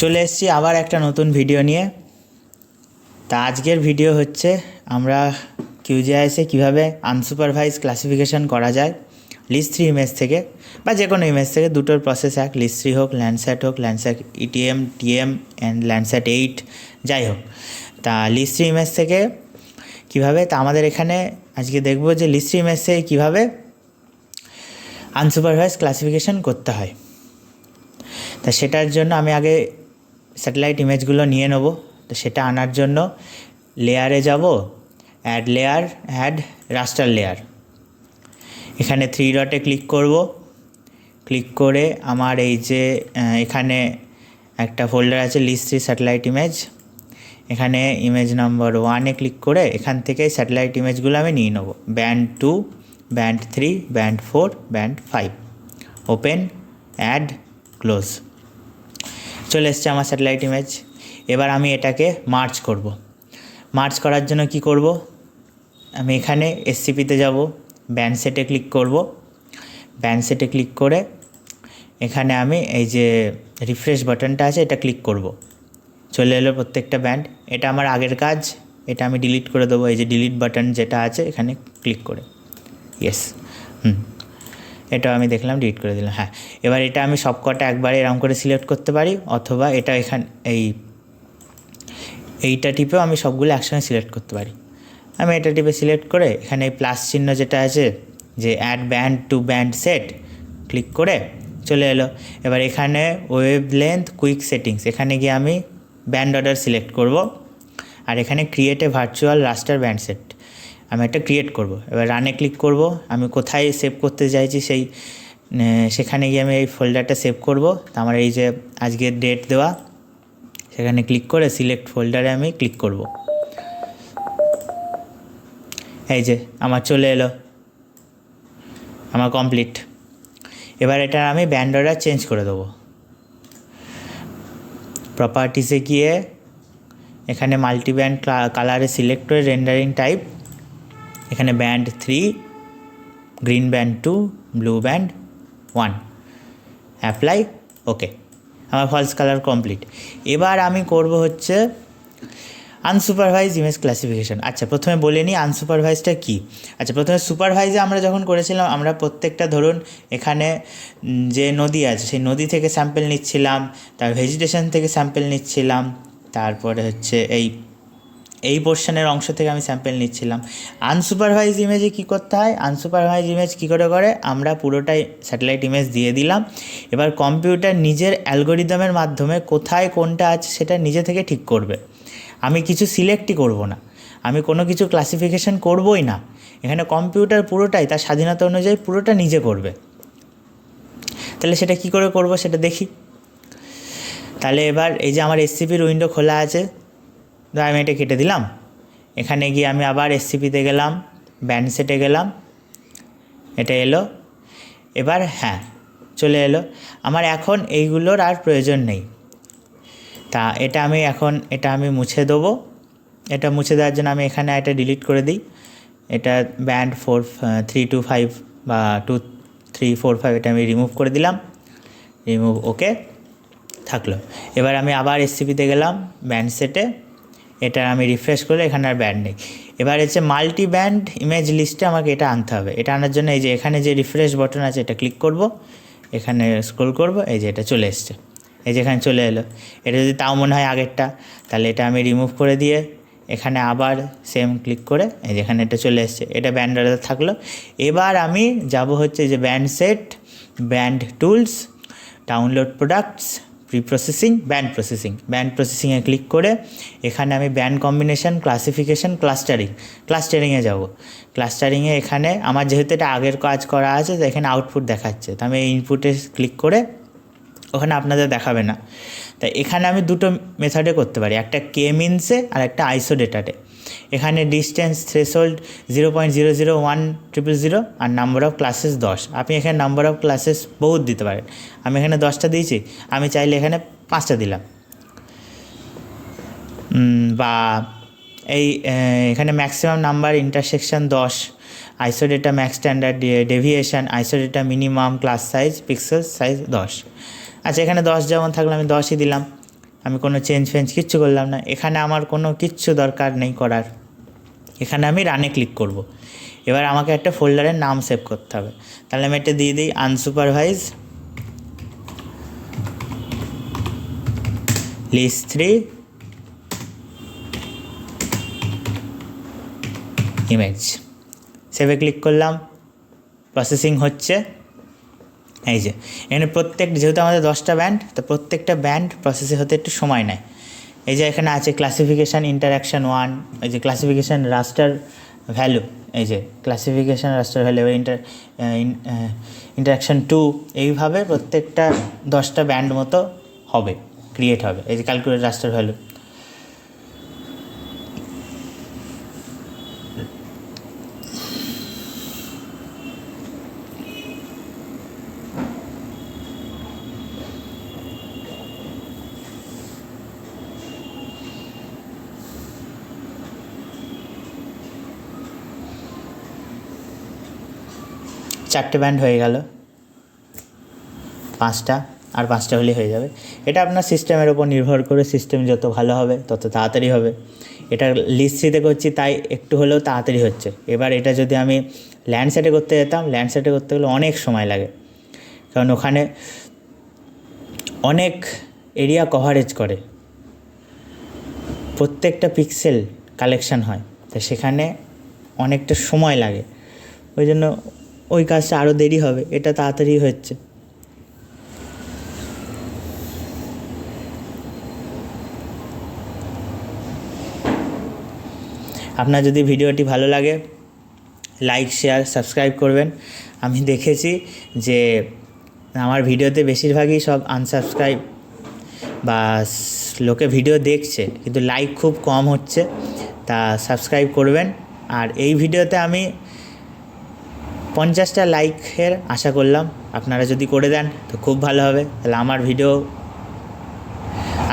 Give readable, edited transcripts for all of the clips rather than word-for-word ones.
চলে এসেছি আবার একটা নতুন ভিডিও নিয়ে। তা আজকের ভিডিও হচ্ছে আমরা কিউজিআইসে কীভাবে আনসুপারভাইজ ক্লাসিফিকেশন করা যায় লিস্ট 3 ইমেজ থেকে, বা যে কোনো ইমেজ থেকে। দুটোর প্রসেস এক, লিস্ট 3 হোক, ল্যান্ডস্যাট হোক, ল্যান্ডস্যাট ইটিএম, টিএম অ্যান্ড ল্যান্ডস্যাট 8 যাই হোক। তা লিস্ট 3 ইমেজ থেকে কীভাবে, তা আমাদের এখানে আজকে দেখব যে লিস্ট 3 ইমেজ থেকে কীভাবে আনসুপারভাইজ ক্লাসিফিকেশন করতে হয়। তা সেটার জন্য আমি আগে স্যাটেলাইট ইমেজগুলো নিয়ে নেব। তো সেটা আনার জন্য লেয়ারে যাব, অ্যাড লেয়ার, অ্যাড রাস্টার লেয়ার। এখানে 3 ডটে ক্লিক করব। ক্লিক করে আমার এই যে এখানে একটা ফোল্ডার আছে লিস্ট 3 স্যাটেলাইট ইমেজ, এখানে ইমেজ নাম্বার 1-এ ক্লিক করে এখান থেকে স্যাটেলাইট ইমেজগুলো আমি নিয়ে নেব। Band 2, band 3, band 4, band 5। Open, add, close. চলে এসছে আমার স্যাটেলাইট ইমেজ। এবার আমি এটাকে মার্জ করব। মার্জ করার জন্য কি করব, আমি এখানে এসসিপিতে যাব, ব্যান্ড সেটে ক্লিক করব। ব্যান্ড সেটে ক্লিক করে এখানে আমি এই যে রিফ্রেশ বাটনটা আছে এটা ক্লিক করব। চলে এলো প্রত্যেকটা ব্যান্ড। এটা আমার আগের কাজ, এটা আমি ডিলিট করে দেবো। এই যে ডিলিট বাটন যেটা আছে এখানে ক্লিক করে, ইয়েস, এটাও আমি দেখলাম, ডিলিট করে দিলাম। হ্যাঁ, এবার এটা আমি সবকটা একবারে এরকম করে সিলেক্ট করতে পারি, অথবা এটা এইটা টিপেও আমি সবগুলো একসঙ্গে সিলেক্ট করতে পারি। আমি এটা টিপে সিলেক্ট করে এখানে এই প্লাস চিহ্ন যেটা আছে যে add band to band set, click করে চলে এলো। এবার এখানে ওয়েভ লেন্থ কুইক সেটিংস, এখানে গিয়ে আমি ব্যান্ড অর্ডার সিলেক্ট করব। আর এখানে create a virtual raster band set আমি একটা ক্রিয়েট করব। এবার রানে ক্লিক করব। আমি কোথায় সেভ করতে চাইছি সেখানে গিয়ে আমি এই ফোল্ডারটা সেভ করব। তো আমার এই যে আজকের ডেট দেওয়া, সেখানে ক্লিক করে সিলেক্ট ফোল্ডারে আমি ক্লিক করব। এই যে আমার চলে এলো, আমার কমপ্লিট। এবার এটা আমি ব্যান্ড অর্ডার চেঞ্জ করে দেবো। প্রপার্টিসে গিয়ে এখানে মাল্টিব্যান্ড কালারে সিলেক্ট করে রেন্ডারিং টাইপ, এখানে band 3, green band 2, blue band 1, apply, okay. আমার ফলস কালার কমপ্লিট। এবার আমি করব হচ্ছে আনসুপারভাইজ ইমেজ ক্লাসিফিকেশন। আচ্ছা, প্রথমে বলে নিই আনসুপারভাইজটা কী। আচ্ছা, প্রথমে সুপারভাইজে আমরা যখন করেছিলাম, আমরা প্রত্যেকটা ধরুন এখানে যে নদী আছে সেই নদী থেকে স্যাম্পল নিচ্ছিলাম, তার ভেজিটেশন থেকে স্যাম্পল নিচ্ছিলাম, তারপরে হচ্ছে এই পোর্শনের অংশ থেকে আমি স্যাম্পল নিচ্ছিলাম। আনসুপারভাইজ ইমেজে কী করতে হয়, আনসুপারভাইজ ইমেজ কী করে আমরা পুরোটাই স্যাটেলাইট ইমেজ দিয়ে দিলাম। এবার কম্পিউটার নিজের অ্যালগোরিদমের মাধ্যমে কোথায় কোনটা আছে সেটা নিজে থেকে ঠিক করবে। আমি কিছু সিলেক্টই করব না, আমি কোনো কিছু ক্লাসিফিকেশন করবই না। এখানে কম্পিউটার পুরোটাই তার স্বাধীনতা অনুযায়ী পুরোটা নিজে করবে। তাহলে সেটা কি করে করব সেটা দেখি। তাহলে এবার এই যে আমার এসসিপির উইন্ডো খোলা আছে, আমি এটা কেটে দিলাম। এখানে গিয়ে আমি আবার এসসিপিতে গেলাম, ব্যান্ড সেটে গেলাম, এটা এলো। এবার হ্যাঁ, চলে এলো। আমার এখন এইগুলোর আর প্রয়োজন নেই। তা এটা আমি মুছে দেবো। এটা মুছে দেওয়ার জন্য আমি এখানে এটা ডিলিট করে দিই। এটা ব্যান্ড 3 to 5 বা 2, 3, 4, 5 এটা আমি রিমুভ করে দিলাম। রিমুভ, ওকে থাকলো। এবার আমি আবার এসসিপিতে গেলাম, ব্যান্ড সেটে, এটা আমি রিফ্রেশ করলে এখানে আর ব্যান্ড নেই। এবার হচ্ছে মাল্টি ব্যান্ড ইমেজ লিস্টে আমাকে এটা আনতে হবে। এটা আনার জন্য এই যে এখানে যে রিফ্রেশ বাটন আছে এটা ক্লিক করব, এখানে স্ক্রল করব, এই যে এটা চলে এসছে, এই যে এখানে চলে এলো। এটা যদি তাও মনে হয় আগেরটা, তাহলে এটা আমি রিমুভ করে দিয়ে এখানে আবার সেম ক্লিক করে এই যে এখানে এটা চলে এসছে, এটা ব্যান্ড অর্ডার থাকলো। এবার আমি যাব হচ্ছে যে band set, band tools, download products, pre processing, band প্রসেসিংয়ে ক্লিক করে এখানে আমি ব্যান্ড কম্বিনেশন, ক্লাসিফিকেশন, ক্লাস্টারিংয়ে যাব। ক্লাস্টারিংয়ে এখানে আমার যেহেতু এটা আগের কাজ করা আছে, তো এখানে আউটপুট দেখাচ্ছে, তো আমি ইনপুটে ক্লিক করে, ওখানে আপনাদের দেখাবে না, তাই এখানে আমি দুটো মেথডে করতে পারি, একটা কে মিনসে আর একটা আইসো ডেটাতে। এখানে ডিস্টেন্স থ্রেশহোল্ড 0.001000 আর নাম্বার অফ ক্লাসেস 10। আপনি এখানে নাম্বার অফ ক্লাসেস বহুত দিতে পারেন। আমি এখানে 10টা দিয়েছি, আমি চাইলে এখানে 5টা দিলাম। বা এখানে ম্যাক্সিমাম নাম্বার ইন্টারসেকশন 10, আইসো ডেটা ম্যাক্স স্ট্যান্ডার্ড ডেভিয়েশন, আইসো data minimum class size, pixel size 10। আচ্ছা, এখানে 10 যেমন থাকলে আমি 10ই দিলাম। আমি কোনো চেঞ্জ কিচ্ছু করলাম না, এখানে আমার কোনো কিচ্ছু দরকার নেই করার। এখানে আমি রানে ক্লিক করব। এবার আমাকে একটা ফোল্ডারের নাম সেভ করতে হবে, তাহলে আমি এটা দিয়ে দিই আনসুপারভাইজ লিস্ট 3 ইমেজ। সেভে ক্লিক করলাম, প্রসেসিং হচ্ছে। এই যে এখানে যেহেতু আমাদের 10টা ব্যান্ড, তো প্রত্যেকটা ব্যান্ড প্রসেসে হতে একটু সময় নেয়। এই যে এখানে আছে ক্লাসিফিকেশান ইন্টারাকশান 1, এই যে ক্লাসিফিকেশান রাস্টার ভ্যালু, এই যে ক্লাসিফিকেশান রাস্টার ভ্যালু, ইন্টারাকশান 2, এইভাবে প্রত্যেকটা 10টা ব্যান্ড মতো হবে, ক্রিয়েট হবে। এই যে ক্যালকুলেট রাস্টার ভ্যালু। চারটে ব্যান্ড হয়ে গেল, 5টা, আর 5টা হলেই হয়ে যাবে। এটা আপনার সিস্টেমের ওপর নির্ভর করে, সিস্টেম যত ভালো হবে তত তাড়াতাড়ি হবে। এটা লিস্ট 3তে করছি তাই একটু হলেও তাড়াতাড়ি হচ্ছে। এবার এটা যদি আমি ল্যান্ডসেটে করতে যেতাম, ল্যান্ডসেটে করতে গেলে অনেক সময় লাগে, কারণ ওখানে অনেক এরিয়া কভারেজ করে, প্রত্যেকটা পিক্সেল কালেকশান হয়, তো সেখানে অনেকটা সময় লাগে। ওই জন্য ওই কাজটা আরও দেরি হবে, এটা তাড়াতাড়ি হচ্ছে। আপনার যদি ভিডিওটি ভালো লাগে, লাইক, শেয়ার, সাবস্ক্রাইব করবেন। আমি দেখেছি যে আমার ভিডিওতে বেশিরভাগই সব আনসাবস্ক্রাইব বা লোকে ভিডিও দেখছে কিন্তু লাইক খুব কম হচ্ছে, তা সাবস্ক্রাইব করবেন। আর এই ভিডিওতে আমি 50টা লাইকের আশা করলাম, আপনারা যদি করে দেন তো খুব ভালো হবে, তাহলে আমার ভিডিও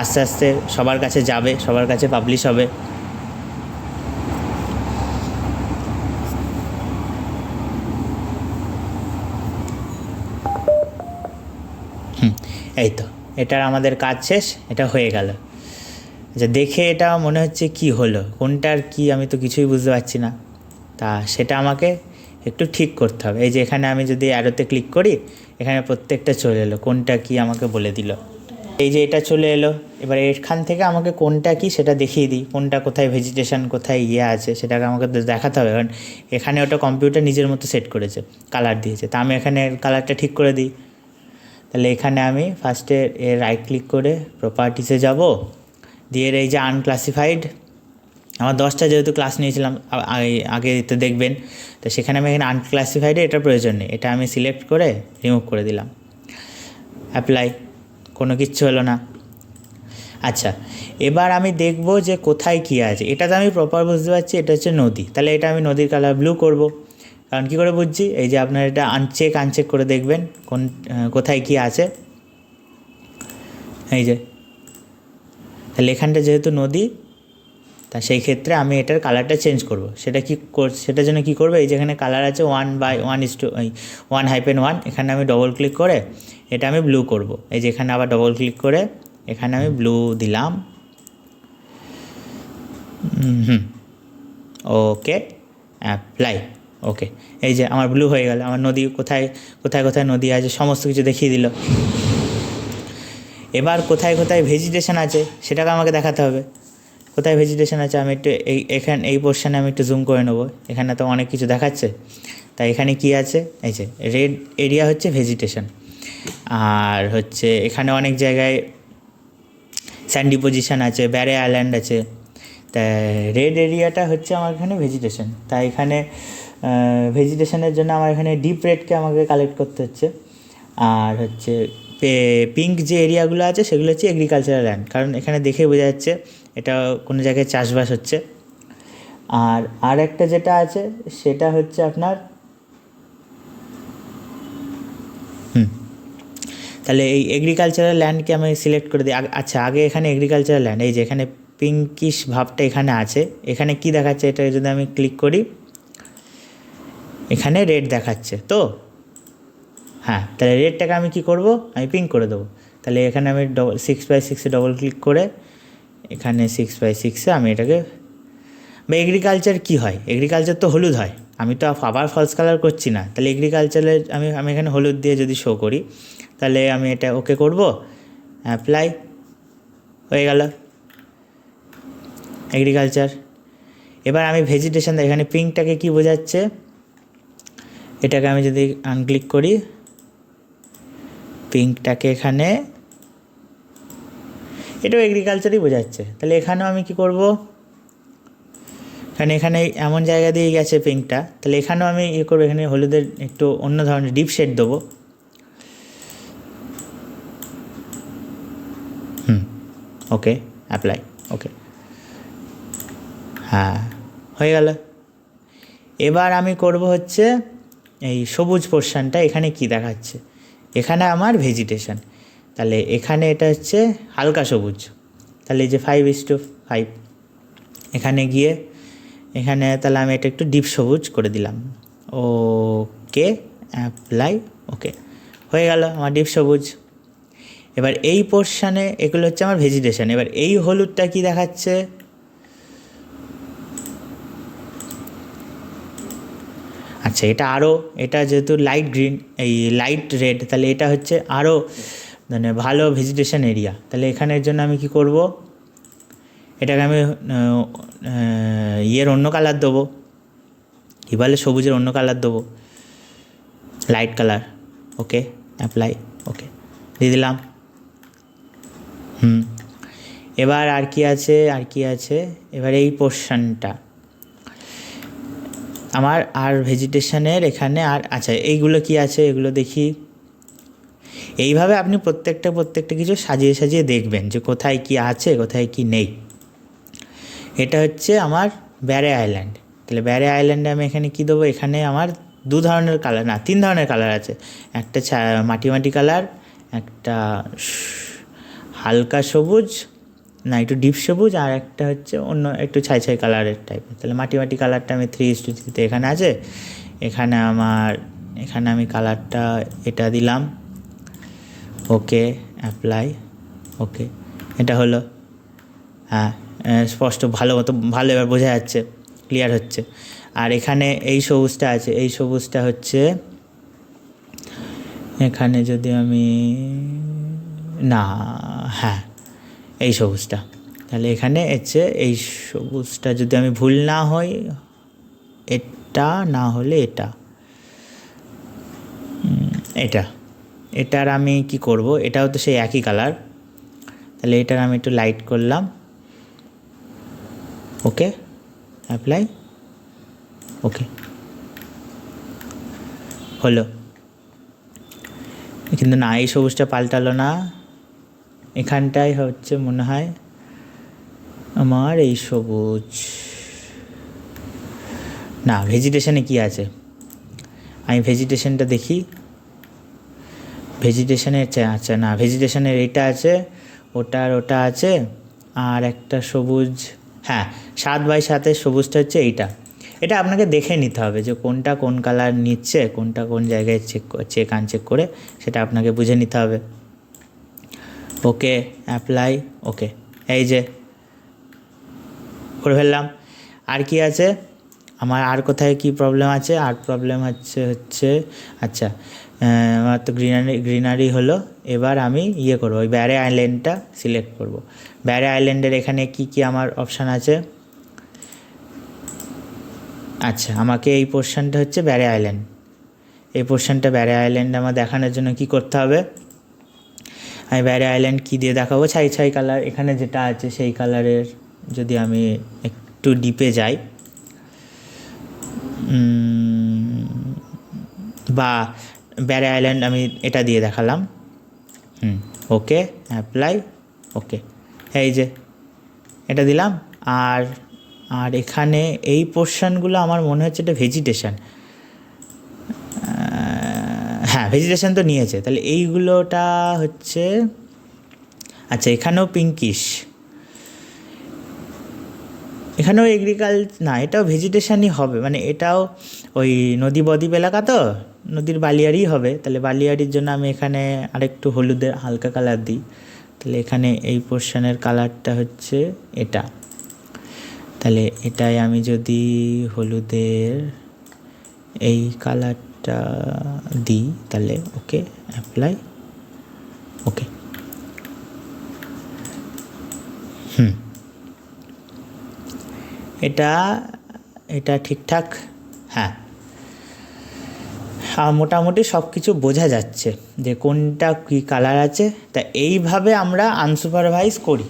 আস্তে আস্তে সবার কাছে যাবে, সবার কাছে পাবলিশ হবে। এই তো এটার আমাদের কাজ শেষ, এটা হয়ে গেল। যে দেখে এটা মনে হচ্ছে কি হলো, কোনটার কি আমি তো কিছুই বুঝতে পারছি না, তা সেটা আমাকে একটু ঠিক করতে হবে। এই যে এখানে আমি যদি অ্যারোতে ক্লিক করি, এখানে প্রত্যেকটা চলে এলো, কোনটা কি আমাকে বলে দিল। এই যে এটা চলে এলো, এবার এখান থেকে আমাকে কোনটা কি সেটা দেখিয়ে দিই, কোনটা কোথায় ভেজিটেশন, কোথায় আছে সেটাকে আমাকে দেখাতে হবে। কারণ এখানে ওটা কম্পিউটার নিজের মতো সেট করেছে, কালার দিয়েছে, তা আমি এখানে কালারটা ঠিক করে দিই। তাহলে এখানে আমি ফার্স্টে রাইট ক্লিক করে প্রপার্টিসে যাব, দিয়ে এই যে আনক্লাসিফাইড, আমার 10টা যেহেতু ক্লাস নিয়েছিলাম আগে তো দেখবেন, তো সেখানে আমি এখানে আনক্লাসিফাইডে এটার প্রয়োজন নেই, এটা আমি সিলেক্ট করে রিমুভ করে দিলাম। অ্যাপ্লাই, কোনো কিচ্ছু হলো না। আচ্ছা, এবার আমি দেখব যে কোথায় কী আছে। এটা তো আমি প্রপার বুঝতে পারছি, এটা হচ্ছে নদী, তাহলে এটা আমি নদীর কালার ব্লু করব। কারণ কী করে বুঝছি, এই যে আপনার এটা আনচেক করে দেখবেন কোথায় কী আছে। এই যে তাহলে এখানটা যেহেতু নদী, তা সেই ক্ষেত্রে আমি এটার কালারটা চেঞ্জ করব। সেটার জন্য কী করবো, এই যেখানে কালার আছে 1/1:1, এখানে আমি ডবল ক্লিক করে এটা আমি ব্লু করব। এই যে এখানে আবার ডবল ক্লিক করে এখানে আমি ব্লু দিলাম। ওকে, অ্যাপ্লাই। ওকে, এই যে আমার ব্লু হয়ে গেল, আমার নদী কোথায় কোথায় নদী আছে সমস্ত কিছু দেখিয়ে দিল। এবার কোথায় কোথায় ভেজিটেশন আছে সেটাকে আমাকে দেখাতে হবে। কোথায় ভেজিটেশন আছে আমি একটু এই পোর্শনে আমি একটু জুম করে নেবো, এখানে তো অনেক কিছু দেখাচ্ছে। তাই এখানে কি আছে, এই যে রেড এরিয়া হচ্ছে ভেজিটেশন, আর হচ্ছে এখানে অনেক জায়গায় স্যান্ডি পজিশন আছে, ব্যারে আইল্যান্ড আছে। তা রেড এরিয়াটা হচ্ছে আমার এখানে ভেজিটেশন, তাই এখানে ভেজিটেশনের জন্য আমার এখানে ডিপ রেডকে আমাকে কালেক্ট করতে হচ্ছে। আর হচ্ছে পিঙ্ক যে এরিয়াগুলো আছে সেগুলো হচ্ছে এগ্রিকালচারাল ল্যান্ড, কারণ এখানে দেখে বোঝা যাচ্ছে এটা কোনো জায়গায় চাষবাস হচ্ছে। আর একটা যেটা আছে সেটা হচ্ছে আপনার তাহলে এই এগ্রিকালচারাল ল্যান্ডকে আমি সিলেক্ট করে দিই। আচ্ছা, আগে এখানে এগ্রিকালচারাল ল্যান্ড, এই যে এখানে পিঙ্কিশ ভাবটা এখানে আছে, এখানে কি দেখাচ্ছে, এটা যদি আমি ক্লিক করি এখানে রেড দেখাচ্ছে তো। হ্যাঁ, তাহলে রেডটাকে আমি কি করব, আমি পিঙ্ক করে দেবো। তাহলে এখানে আমি 6/6 ডবল ক্লিক করে এখানে 6/6 আমি এটাকে, বা এগ্রিকালচার কী হয়, এগ্রিকালচার তো হলুদ হয়, আমি তো আবার ফলস কালার করছি না, তাহলে এগ্রিকালচারে আমি এখানে হলুদ দিয়ে যদি শো করি, তাহলে আমি এটা ওকে করব, অ্যাপ্লাই, হয়ে গেল এগ্রিকালচার। এবার আমি ভেজিটেশন, এখানে পিঙ্কটাকে কি বোঝাচ্ছে, এটাকে আমি যদি আনক্লিক করি, পিঙ্কটাকে এখানে, এটাও এগ্রিকালচারই বোঝাচ্ছে, তাহলে এখানেও আমি কি করব, এখানে এমন জায়গা দিয়ে গেছে পিঙ্কটা, তাহলে এখানেও আমি ইয়ে করবো, এখানে হলুদের একটু অন্য ধরনের ডিপ শেড দেবো, ওকে, অ্যাপ্লাই, ওকে, হ্যাঁ হয়ে গেল। এবার আমি করব হচ্ছে এই সবুজ পোর্শনটা, এখানে কি দেখাচ্ছে, এখানে আমার ভেজিটেশন, তাহলে এখানে এটা হচ্ছে হালকা সবুজ, তাহলে এই যে 5:5, এখানে গিয়ে এখানে তাহলে আমি এটা একটু ডিপ সবুজ করে দিলাম, ওকে, অ্যাপ্লাই, ওকে, হয়ে গেল আমার ডিপ সবুজ। এবার এই পোর্শানে এগুলো হচ্ছে আমার ভেজিটেশন, এবার এই হলুদটা কি দেখাচ্ছে, আচ্ছা এটা আরও, এটা যেহেতু লাইট গ্রিন, এই লাইট রেড, তাহলে এটা হচ্ছে আরও মানে ভালো ভেজিটেশন এরিয়া, তাহলে এখানের জন্য আমি কি করব, এটাকে আমি ইয়ের অন্য কালার দেবো, কী বলে সবুজের অন্য কালার দেবো, লাইট কালার, ওকে, অ্যাপ্লাই, ওকে দিয়ে দিলাম। এবার আর কি আছে, এবার এই পোর্শনটা আমার আর ভেজিটেশনের এখানে আর, আচ্ছা এইগুলো কি আছে এগুলো দেখি, এইভাবে আপনি প্রত্যেকটা কিছু সাজিয়ে দেখবেন যে কোথায় কি আছে কোথায় কি নেই। এটা হচ্ছে আমার ব্যারে আইল্যান্ড, তাহলে ব্যারে আইল্যান্ডে আমি এখানে কি দেবো, এখানে আমার 2 ধরনের কালার, না 3 ধরনের কালার আছে, একটা মাটি কালার, একটা হালকা সবুজ, না একটু ডিপ সবুজ, আর একটা হচ্ছে অন্য একটু ছাই কালারের টাইপের, তাহলে মাটি কালারটা আমি 3:3 এখানে আছে, এখানে আমি কালারটা এটা দিলাম, ওকে, অ্যাপ্লাই, ওকে, এটা হলো, হ্যাঁ স্পষ্ট ভালো এবার বোঝা যাচ্ছে, ক্লিয়ার হচ্ছে। আর এখানে এই সবুজটা আছে, এই সবুজটা হচ্ছে এখানে যদি আমি, না হ্যাঁ এই সবুজটা, তাহলে এখানে হচ্ছে এই সবুজটা যদি আমি ভুল না হই, এটা না হলে এটার আমি কি করব, এটাও তো সেই একই কালার, তাহলে এটার আমি একটু লাইট করলাম, ওকে, অ্যাপ্লাই, ওকে, হলো। কিন্তু না এই সবুজটা পাল্টালো না, এখানটাই হচ্ছে মনে হয় আমার এই সবুজ, না ভেজিটেশনে কি আছে, আমি ভেজিটেশনটা দেখি, ভেজিটেশনে আচ্ছা না ভেজিটেশনের এটা আছে, ওটা আছে, আর একটা সবুজ, হ্যাঁ 7/7 সবুজটা হচ্ছে এইটা, এটা আপনাকে দেখে নিতে হবে যে কোনটা কোন কালার নিচ্ছে, কোনটা কোন জায়গায় আনচেক করে সেটা আপনাকে বুঝে নিতে হবে, ওকে, অ্যাপ্লাই, ওকে, এই যে করে ফেললাম। আর কি আছে আমার, আর কোথায় কি প্রবলেম আছে, আর প্রবলেম হচ্ছে আচ্ছা আমার তো গ্রিনারি হলো, এবার আমি ইয়ে করবো, ওই ব্যারে আইল্যান্ডটা সিলেক্ট করব, ব্যারে আইল্যান্ডের এখানে কি আমার অপশান আছে, আচ্ছা আমাকে এই পোর্শনটা হচ্ছে ব্যারে আইল্যান্ড, এই পোর্শনটা ব্যারে আইল্যান্ড আমার দেখানোর জন্য কি করতে হবে, আমি ব্যারে আইল্যান্ড কী দিয়ে দেখাবো, ছাই কালার, এখানে যেটা আছে সেই কালারের, যদি আমি একটু ডিপে যাই, বা ব্যারে আইল্যান্ড আমি এটা দিয়ে দেখালাম, ওকে, অ্যাপ্লাই, ওকে, এই যে এটা দিলাম। আর এখানে এই পোর্শনগুলো আমার মনে হচ্ছে এটা ভেজিটেশন, হ্যাঁ ভেজিটেশন তো নিয়েছে, তাহলে এইগুলোটা হচ্ছে, আচ্ছা এখানেও পিঙ্কিশ, এখানেও না এটাও ভেজিটেশনই হবে, মানে এটাও ওই নদী বদ্বীপ এলাকা তো, নদীর বালিয়াড়ই হবে, তাহলে বালিয়াড়ির জন্য আমি এখানে আরেকটু হলুদের হালকা কালার দিই। তাহলে এখানে এই পোর্শনের কালারটা হচ্ছে এটা, তাহলে এটাই আমি যদি হলুদের এই কালারটা দিই তাহলে ওকে, অ্যাপ্লাই, ওকে। এটা এটা ঠিকঠাক, হ্যাঁ। মোটামুটি সব কিছু বোঝা যাচ্ছে যে কোনটা কী কালার আছে। তা এইভাবে আমরা আনসুপারভাইজ করি।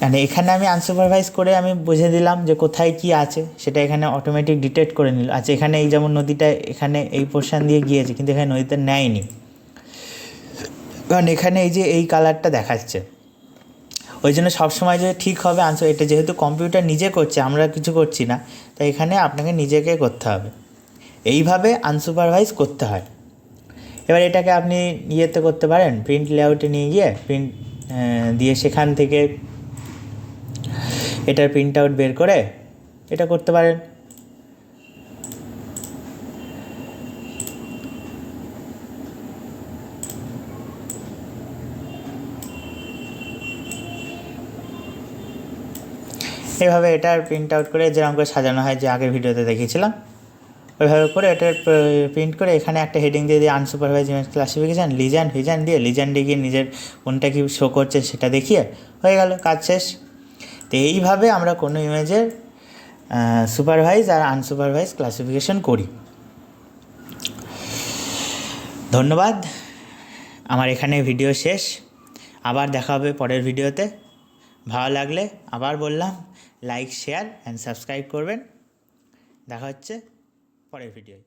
মানে এখানে আমি আনসুপারভাইজ করে আমি বুঝে দিলাম যে কোথায় কি আছে, সেটা এখানে অটোমেটিক ডিটেক্ট করে নিল। আচ্ছা, এখানে এই যেমন নদীটা এখানে এই পোর্শন দিয়ে গিয়েছে, কিন্তু এখানে নদীটা নেয়নি, কারণ এখানে এই যে এই কালারটা দেখাচ্ছে। ওই জন্য সবসময় যে ঠিক হবে আনসার, এটা যেহেতু কম্পিউটার নিজে করছে, আমরা কিছু করছি না, তাই এখানে আপনাকে নিজেকে করতে হবে। এইভাবে আনসুপারভাইজ করতে হয়। এবার এটাকে আপনি ইয়েতে করতে পারেন, প্রিন্ট লেআউটে নিয়ে গিয়ে প্রিন্ট দিয়ে সেখান থেকে এটার প্রিন্ট আউট বের করে এটা করতে পারেন। এইভাবে এটার প্রিন্ট আউট করে যেরকম করে সাজানো হয়, যে আগের ভিডিওতে দেখিয়েছিলাম, ওইভাবে করে এটার প্রিন্ট করে এখানে একটা হেডিং দিয়ে দিয়ে আনসুপারভাইজ ইমেজ ক্লাসিফিকেশান লিজেন্ড দিয়ে লিজেন্ডে গিয়ে নিজের কোনটা কি শো করছে সেটা দেখিয়ে হয়ে গেল, কাজ শেষ। তো এইভাবে আমরা কোনো ইমেজের সুপারভাইজ আর আনসুপারভাইজ ক্লাসিফিকেশন করি। ধন্যবাদ। আমার এখানে ভিডিও শেষ, আবার দেখা হবে পরের ভিডিওতে। ভালো লাগলে আবার বললাম লাইক, শেয়ার অ্যান্ড সাবস্ক্রাইব করবেন। দেখা হচ্ছে পরের ভিডিওয়।